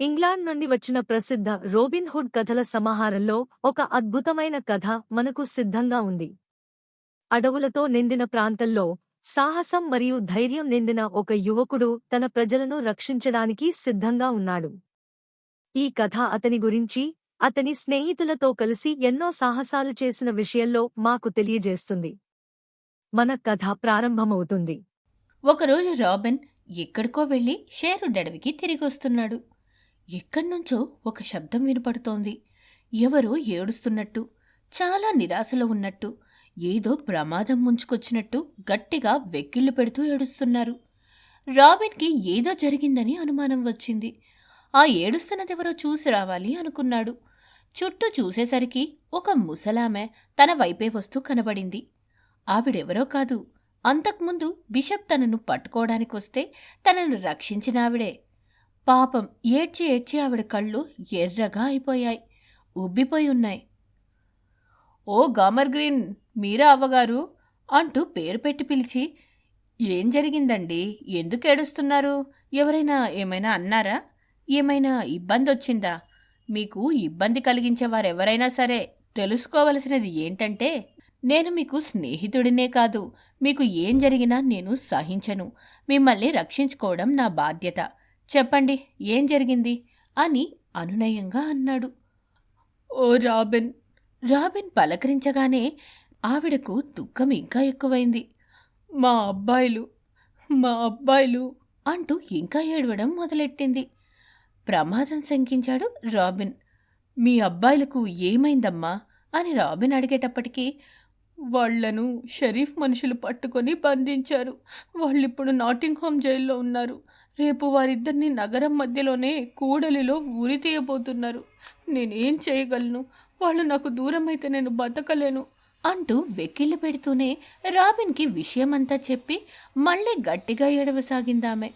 England నుండి వచ్చిన ప్రసిద్ధ రోబిన్ హుడ్ కథల సమాహారంలో ఒక అద్భుతమైన కథ మనకు సిద్ధంగా ఉంది. అడవులతో నిండిన ప్రాంతంలో సాహసం మరియు ధైర్యం నిండిన ఒక యువకుడు తన ప్రజలను రక్షించడానికి సిద్ధంగా ఉన్నాడు. ఈ కథ అతని గురించి, అతని స్నేహితులతో కలిసి ఎన్నో సాహసాలు చేసిన విషయంలో మాకు తెలియజేస్తుంది. మన కథ ప్రారంభమవుతుంది. ఒకరోజు రాబిన్ ఎక్కడికో వెళ్లి షేరుడ్ అడవికి తిరిగొస్తున్నాడు. ఎక్కడ్నుంచో ఒక శబ్దం వినపడుతోంది. ఎవరో ఏడుస్తున్నట్టు, చాలా నిరాశలో ఉన్నట్టు, ఏదో ప్రమాదం ముంచుకొచ్చినట్టు గట్టిగా వెక్కిళ్లు పెడుతూ ఏడుస్తున్నారు. రాబిన్కి ఏదో జరిగిందని అనుమానం వచ్చింది. ఆ ఏడుస్తున్నదెవరో చూసి రావాలి అనుకున్నాడు. చుట్టూ చూసేసరికి ఒక ముసలామె తన వైపే వస్తూ కనబడింది. ఆవిడెవరో కాదు, అంతకుముందు బిషప్ తనను పట్టుకోవడానికి వస్తే తనను రక్షించిన ఆవిడే. పాపం ఏడ్చి ఏడ్చి ఆవిడ కళ్ళు ఎర్రగా అయిపోయాయి, ఉబ్బిపోయి ఉన్నాయి. "ఓ గామర్ గ్రీన్, మీరా అవ్వగారు?" అంటూ పేరు పెట్టి పిలిచి, "ఏం జరిగిందండి? ఎందుకు ఏడుస్తున్నారు? ఎవరైనా ఏమైనా అన్నారా? ఏమైనా ఇబ్బంది వచ్చిందా? మీకు ఇబ్బంది కలిగించేవారెవరైనా సరే తెలుసుకోవలసినది ఏంటంటే, నేను మీకు స్నేహితుడినే కాదు, మీకు ఏం జరిగినా నేను సహించను. మిమ్మల్ని రక్షించుకోవడం నా బాధ్యత. చెప్పండి, ఏం జరిగింది?" అని అనునయంగా అన్నాడు. "ఓ రాబిన్." రాబిన్ పలకరించగానే ఆవిడకు దుఃఖం ఇంకా ఎక్కువైంది. మా అబ్బాయిలు అంటూ ఇంకా ఏడవడం మొదలెట్టింది. ప్రమాదం శంకించాడు రాబిన్. "మీ అబ్బాయిలకు ఏమైందమ్మా?" అని రాబిన్ అడిగేటప్పటికీ, "వాళ్లను షరీఫ్ మనుషులు పట్టుకొని బంధించారు. వాళ్ళిప్పుడు నాటింగ్హామ్ జైల్లో ఉన్నారు. రేపు వారిద్దరిని నగరం మధ్యలోనే కూడలిలో ఉరి తీయబోతున్నారు. నేనేం చేయగలను? వాళ్ళు నాకు దూరమైతే నేను బతకలేను" అంటూ వెక్కిళ్ళు పెడుతూనే రాబిన్కి విషయమంతా చెప్పి మళ్ళీ గట్టిగా ఏడవసాగిందామె.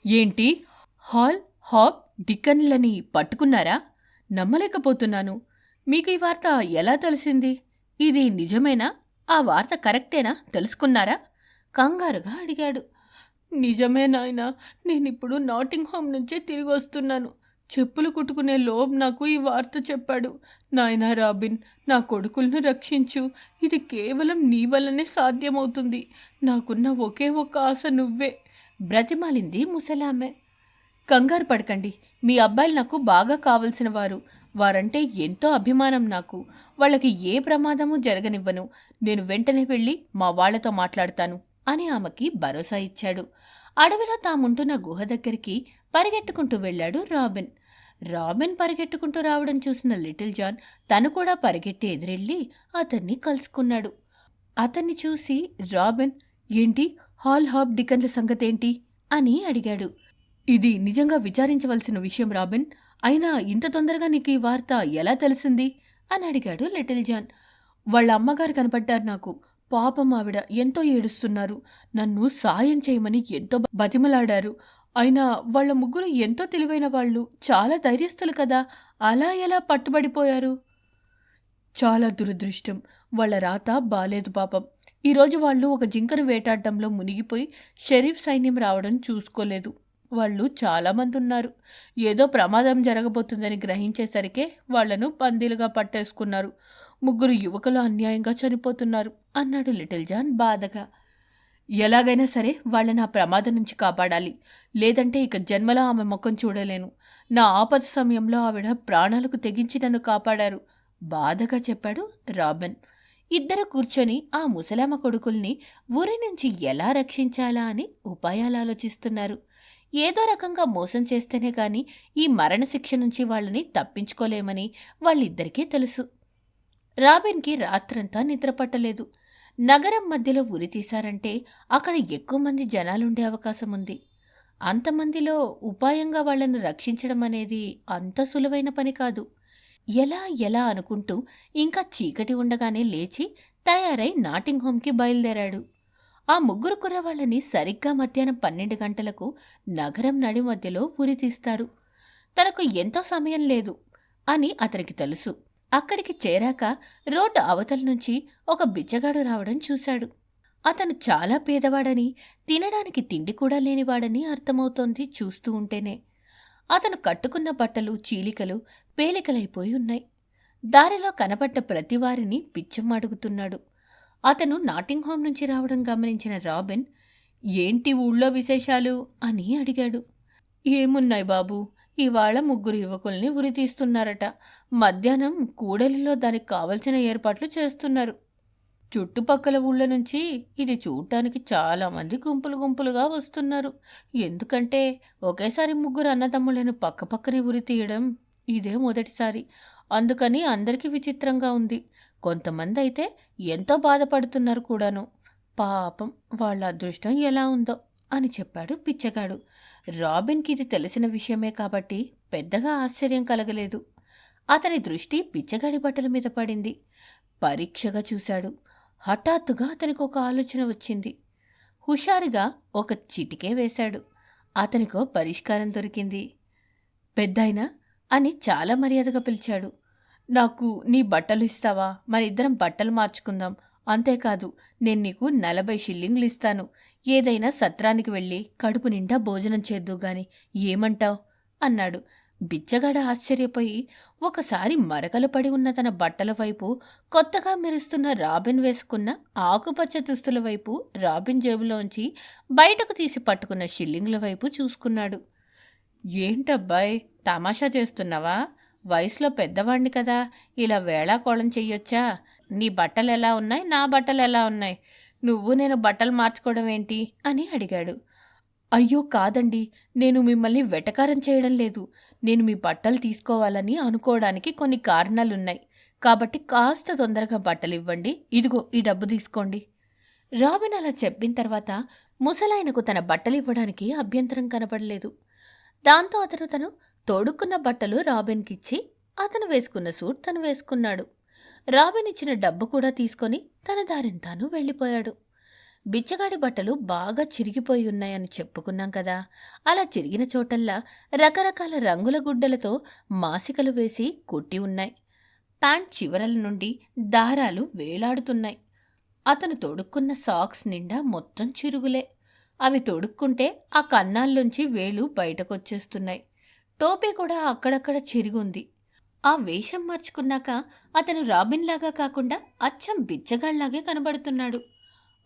"ఏంటి? హాల్, హాబ్, డికన్లని పట్టుకున్నారా? నమ్మలేకపోతున్నాను. మీకు ఈ వార్త ఎలా తెలిసింది? ఇది నిజమేనా? ఆ వార్త కరెక్టేనా? తెలుసుకున్నారా?" కంగారుగా అడిగాడు. "నిజమే నాయనా, నేనిప్పుడు నాటింగ్హామ్ నుంచే తిరిగి వస్తున్నాను. చెప్పులు కుట్టుకునే లోబ్ నాకు ఈ వార్త చెప్పాడు. నాయనా రాబిన్, నా కొడుకులను రక్షించు. ఇది కేవలం నీ వల్లనే సాధ్యమవుతుంది. నాకున్న ఒకే ఒక్క ఆశ నువ్వే" బ్రతిమాలింది ముసలామె. "కంగారు పడకండి. మీ అబ్బాయిలు నాకు బాగా కావలసిన వారు. వారంటే ఎంతో అభిమానం నాకు. వాళ్ళకి ఏ ప్రమాదమూ జరగనివ్వను. నేను వెంటనే వెళ్ళి మా వాళ్లతో మాట్లాడతాను" అని ఆమెకి భరోసా ఇచ్చాడు. అడవిలో తాముంటున్న గుహ దగ్గరికి పరిగెట్టుకుంటూ వెళ్ళాడు రాబిన్. రాబిన్ పరిగెట్టుకుంటూ రావడం చూసిన లిటిల్ జాన్ తను కూడా పరిగెట్టి ఎదురెళ్ళి అతన్ని కలుసుకున్నాడు. అతన్ని చూసి రాబిన్, "ఏంటి, హాల్, హాబ్, డికన్ల సంగతేంటి?" అని అడిగాడు. "ఇది నిజంగా విచారించవలసిన విషయం రాబిన్. అయినా ఇంత తొందరగా నీకు ఈ వార్త ఎలా తెలిసింది?" అని అడిగాడు లిటిల్ జాన్. "వాళ్ళ అమ్మగారు కనపడ్డారు నాకు. పాపం ఆవిడ ఎంతో ఏడుస్తున్నారు. నన్ను సాయం చేయమని ఎంతో బతిమలాడారు. అయినా వాళ్ళ ముగ్గురు ఎంతో తెలివైన వాళ్ళు, చాలా ధైర్యస్తులు కదా, అలా ఎలా పట్టుబడిపోయారు?" "చాలా దురదృష్టం. వాళ్ళ రాత బాలేదు పాపం. ఈరోజు వాళ్ళు ఒక జింకను వేటాడటంలో మునిగిపోయి షరీఫ్ సైన్యం రావడం చూసుకోలేదు. వాళ్ళు చాలామంది ఉన్నారు. ఏదో ప్రమాదం జరగబోతుందని గ్రహించేసరికే వాళ్లను బందీలుగా పట్టేసుకున్నారు. ముగ్గురు యువకులు అన్యాయంగా చనిపోతున్నారు" అన్నాడు లిటిల్ జాన్ బాధగా. "ఎలాగైనా సరే వాళ్ళని ఆ ప్రమాదం నుంచి కాపాడాలి. లేదంటే ఇక జన్మలో ఆమె ముఖం చూడలేను. నా ఆపద సమయంలో ఆవిడ ప్రాణాలకు తెగించి నన్ను కాపాడారు" బాధగా చెప్పాడు రాబిన్. ఇద్దరు కూర్చొని ఆ ముసలామ కొడుకుల్ని ఊరి నుంచి ఎలా రక్షించాలా అని ఉపాయాలు ఆలోచిస్తున్నారు. ఏదో రకంగా మోసం చేస్తేనే గాని ఈ మరణశిక్ష నుంచి వాళ్ళని తప్పించుకోలేమని వాళ్ళిద్దరికీ తెలుసు. రాబిన్కి రాత్రంతా నిద్రపట్టలేదు. నగరం మధ్యలో ఉరి తీశారంటే అక్కడ ఎక్కువ మంది జనాలుండే అవకాశం ఉంది. అంతమందిలో ఉపాయంగా వాళ్లను రక్షించడం అనేది అంత సులువైన పని కాదు. ఎలా ఎలా అనుకుంటూ ఇంకా చీకటి ఉండగానే లేచి తయారై నాటింగ్హామ్కి బయలుదేరాడు. ఆ ముగ్గురు కుర్రవాళ్ళని సరిగ్గా మధ్యాహ్నం 12 గంటలకు నగరం నడి మధ్యలో ఉరి తీస్తారు. తనకు ఎంతో సమయం లేదు అని అతనికి తెలుసు. అక్కడికి చేరాక రోడ్డు అవతల నుంచి ఒక బిచ్చగాడు రావడం చూశాడు. అతను చాలా పేదవాడని, తినడానికి తిండి కూడా లేనివాడని అర్థమవుతోంది చూస్తూ ఉంటేనే. అతను కట్టుకున్న బట్టలు చీలికలు పేలికలైపోయి ఉన్నాయి. దారిలో కనపడ్డ ప్రతివారిని పిచ్చం అడుగుతున్నాడు. అతను నాటింగ్హామ్ నుంచి రావడం గమనించిన రాబిన్, ఏంటి ఊళ్ళో విశేషాలు అని అడిగాడు. ఏమున్నాయి బాబూ, ఇవాళ 3 యువకుల్ని ఉరితీస్తున్నారట. మధ్యాహ్నం కూడలిలో దానికి కావలసిన ఏర్పాట్లు చేస్తున్నారు. చుట్టుపక్కల ఊళ్ళ నుంచి ఇది చూడటానికి చాలామంది గుంపులు గుంపులుగా వస్తున్నారు. ఎందుకంటే ఒకేసారి 3 అన్నదమ్ములను పక్కపక్కనే ఉరి తీయడం ఇదే మొదటిసారి. అందుకని అందరికీ విచిత్రంగా ఉంది. కొంతమంది అయితే ఎంతో బాధపడుతున్నారు కూడాను. పాపం వాళ్ళ అదృష్టం ఎలా ఉందో అని చెప్పాడు పిచ్చగాడు. రాబిన్కి ఇది తెలిసిన విషయమే కాబట్టి పెద్దగా ఆశ్చర్యం కలగలేదు. అతని దృష్టి పిచ్చగాడి బట్టల మీద పడింది. పరీక్షగా చూశాడు. హఠాత్తుగా అతనికి ఒక ఆలోచన వచ్చింది. హుషారుగా ఒక చిటికే వేశాడు. అతనికో పరిష్కారం దొరికింది. పెద్దాయనా అని చాలా మర్యాదగా పిలిచాడు. నాకు నీ బట్టలు ఇస్తావా? మనిద్దరం బట్టలు మార్చుకుందాం. అంతేకాదు, నేను నీకు 40 షిల్లింగ్లు ఇస్తాను. ఏదైనా సత్రానికి వెళ్ళి కడుపు నిండా భోజనం చేద్దువుగాని, ఏమంటావ్ అన్నాడు. బిచ్చగాడ ఆశ్చర్యపోయి ఒకసారి మరకలు పడి ఉన్న తన బట్టల వైపు, కొత్తగా మెరుస్తున్న రాబిన్ వేసుకున్న ఆకుపచ్చ దుస్తుల వైపు, రాబిన్ జేబులోంచి బయటకు తీసి పట్టుకున్న షిల్లింగ్ల వైపు చూసుకున్నాడు. ఏంటబ్బాయ్, తమాషా చేస్తున్నావా? వయసులో పెద్దవాణ్ణి కదా, ఇలా వేళాకోళం చెయ్యొచ్చా? నీ బట్టలెలా ఉన్నాయి, నా బట్టలెలా ఉన్నాయి? నువ్వు నేను బట్టలు మార్చుకోవడం ఏంటి అని అడిగాడు. అయ్యో కాదండి, నేను మిమ్మల్ని వెటకారం చేయడం లేదు. నేను మీ బట్టలు తీసుకోవాలని అనుకోవడానికి కొన్ని కారణాలున్నాయి. కాబట్టి కాస్త తొందరగా బట్టలు ఇవ్వండి. ఇదిగో ఈ డబ్బు తీసుకోండి. రాబిన్ అలా చెప్పిన తర్వాత ముసలాయనకు తన బట్టలు ఇవ్వడానికి అభ్యంతరం కనపడలేదు. దాంతో అతను తను తోడుక్కున్న బట్టలు రాబిన్కిచ్చి అతను వేసుకున్న సూట్ తను వేసుకున్నాడు. రాబిన్ ఇచ్చిన డబ్బు కూడా తీసుకొని తన దారిని తాను వెళ్ళిపోయాడు. బిచ్చగాడి బట్టలు బాగా చిరిగిపోయి ఉన్నాయని చెప్పుకున్నాం కదా. అలా చిరిగిన చోటల్లా రకరకాల రంగుల గుడ్డలతో మాసికలు వేసి కుట్టి ఉన్నాయి. ప్యాంట్ చివరల నుండి దారాలు వేలాడుతున్నాయి. అతను తొడుక్కున్న సాక్స్ నిండా మొత్తం చిరుగులే. అవి తొడుక్కుంటే ఆ కన్నాల్లోంచి వేలు బయటకొచ్చేస్తున్నాయి. టోపీ కూడా అక్కడక్కడ చిరుగుంది. ఆ వేషం మార్చుకున్నాక అతను రాబిన్లాగా కాకుండా అచ్చం బిచ్చగాళ్లాగే కనబడుతున్నాడు.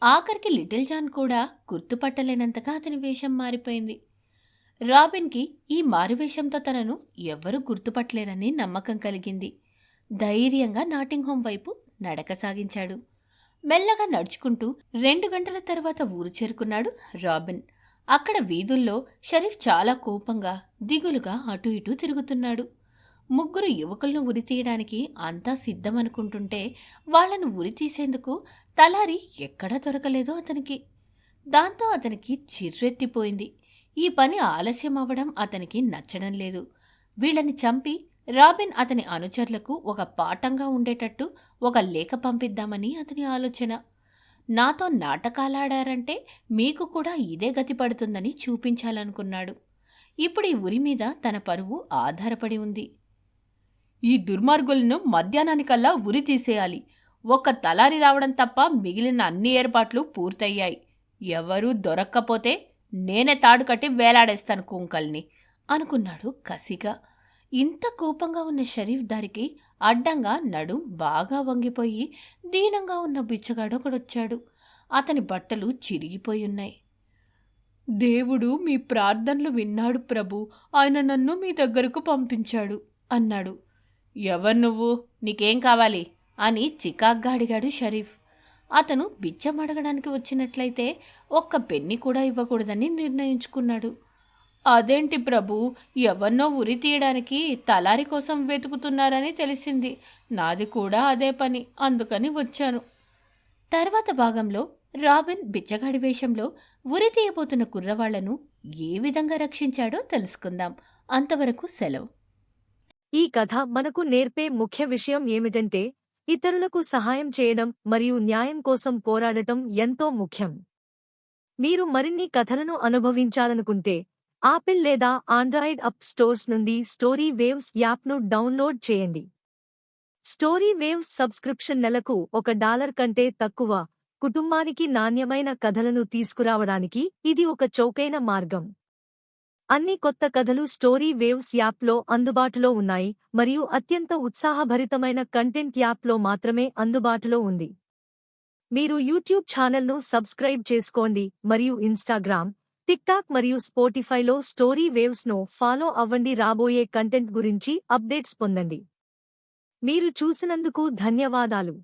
ఆఖరికి లిటిల్ జాన్ కూడా గుర్తుపట్టలేనంతగా అతని వేషం మారిపోయింది. రాబిన్కి ఈ మారువేషంతో తనను ఎవ్వరూ గుర్తుపట్టలేరని నమ్మకం కలిగింది. ధైర్యంగా నాటింగ్హామ్ వైపు నడక సాగించాడు. మెల్లగా నడుచుకుంటూ 2 గంటల తర్వాత ఊరు చేరుకున్నాడు రాబిన్. అక్కడ వీధుల్లో షరీఫ్ చాలా కోపంగా, దిగులుగా అటూ ఇటూ తిరుగుతున్నాడు. 3 యువకులను ఉరితీయడానికి అంతా సిద్ధమనుకుంటుంటే వాళ్లను ఉరితీసేందుకు తలారి ఎక్కడా దొరకలేదో అతనికి. దాంతో అతనికి చిర్రెత్తిపోయింది. ఈ పని ఆలస్యం అవ్వడం అతనికి నచ్చడం లేదు. వీళ్ళని చంపి రాబిన్ అతని అనుచరులకు ఒక పాఠంగా ఉండేటట్టు ఒక లేఖ పంపిద్దామని అతని ఆలోచన. నాతో నాటకాలాడారంటే మీకు కూడా ఇదే గతి పడుతుందని చూపించాలనుకున్నాడు. ఇప్పుడు ఈ ఉరి మీద తన పరువు ఆధారపడి ఉంది. ఈ దుర్మార్గులను మధ్యాహ్నానికల్లా ఉరి తీసేయాలి. ఒక్క తలారి రావడం తప్ప మిగిలిన అన్ని ఏర్పాట్లు పూర్తయ్యాయి. ఎవరూ దొరక్కపోతే నేనే తాడు కట్టి వేలాడేస్తాను కుంకల్ని అనుకున్నాడు కసిగా. ఇంత కోపంగా ఉన్న షరీఫ్ దారికి అడ్డంగా నడుం బాగా వంగిపోయి దీనంగా ఉన్న బిచ్చగాడొకడొచ్చాడు. అతని బట్టలు చిరిగిపోయున్నాయి. దేవుడు మీ ప్రార్థనలు విన్నాడు ప్రభు, ఆయన నన్ను మీ దగ్గరకు పంపించాడు అన్నాడు. ఎవరు నువ్వు, నీకేం కావాలి అని చికాగ్గా అడిగాడు షరీఫ్. అతను బిచ్చం అడగడానికి వచ్చినట్లయితే ఒక్క పెన్ని కూడా ఇవ్వకూడదని నిర్ణయించుకున్నాడు. అదేంటి ప్రభు, ఎవరినో ఉరి తీయడానికి తలారి కోసం వెతుకుతున్నారని తెలిసింది. నాది కూడా అదే పని, అందుకని వచ్చాను. తర్వాత భాగంలో రాబిన్ బిచ్చగాడి వేషంలో ఉరి తీయబోతున్న కుర్రవాళ్లను ఏ విధంగా రక్షించాడో తెలుసుకుందాం. అంతవరకు సెలవు. ఈ కథ మనకు నేర్పే ముఖ్య విషయం ఏమిటంటే, ఇతరులకు సహాయం చేయడం మరియు న్యాయం కోసం పోరాడటం ఎంతో ముఖ్యం. మీరు మరిన్ని కథలను అనుభవించాలనుకుంటే ఆపిల్ లేదా ఆండ్రాయిడ్ అప్ స్టోర్స్ నుండి స్టోరీ వేవ్స్ యాప్ను డౌన్లోడ్ చేయండి. స్టోరీ వేవ్స్ సబ్స్క్రిప్షన్ నెలకు $1 కంటే తక్కువ. కుటుంబానికి నాణ్యమైన కథలను తీసుకురావడానికి ఇది ఒక చౌకైన మార్గం. అన్ని కొత్త కథలు స్టోరీ వేవ్స్ యాప్లో అందుబాటులో ఉన్నాయి మరియు అత్యంత ఉత్సాహభరితమైన కంటెంట్ యాప్లో మాత్రమే అందుబాటులో ఉంది. మీరు యూట్యూబ్ ఛానల్ను సబ్స్క్రైబ్ చేసుకోండి మరియు ఇన్స్టాగ్రామ్, టిక్టాక్ మరియు స్పోటిఫైలో స్టోరీ వేవ్స్ను ఫాలో అవ్వండి. రాబోయే కంటెంట్ గురించి అప్డేట్స్ పొందండి. మీరు చూసినందుకు ధన్యవాదాలు.